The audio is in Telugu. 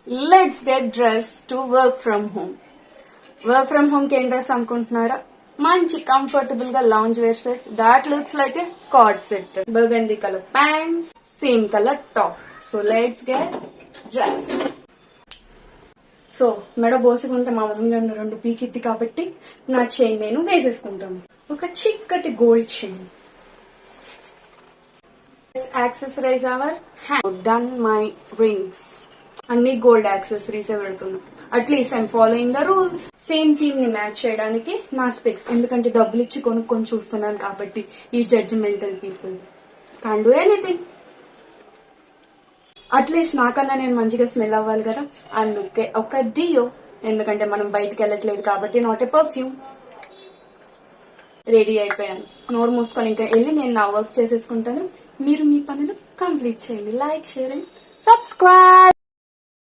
Let's get dressed to work from home. Work from home కి ఏం డ్రెస్ అనుకుంటున్నారా? మంచి కంఫర్టబుల్ గా lounge wear set that looks like a coord set. Burgundy colour pants, same colour top. So let's get dress. So మెడ బోసుకుంటే మా మమ్మీ నన్ను 2 పీకిద్ది కాబట్టి నా చైన్ నేను వేసేసుకుంటాను. ఒక చిక్కటి gold chain. Accessorise our hand. Done my rings. అన్ని గోల్డ్ యాక్సెసరీస్ పెడుతున్నా. At least I'm following the rules. Same theme ని మ్యాచ్ చేయడానికి నా స్పెక్స్, ఎందుకంటే డబ్బులు ఇచ్చి కొనుక్కొని చూస్తున్నాను కాబట్టి. ఈ judgmental people can do anything. At least నాకన్నా నేను మంచిగా స్మెల్ అవ్వాలి కదా, అందుకే ఒక డియో. ఎందుకంటే మనం బయటకు వెళ్ళట్లేదు కాబట్టి, నాట్ ఎ పర్ఫ్యూమ్. రెడీ అయిపోయాను. నోరు మూసుకొని ఇంకా వెళ్ళి నేను నా వర్క్ చేసేసుకుంటాను. మీరు మీ పనులు కంప్లీట్ చేయండి. Like, share and subscribe.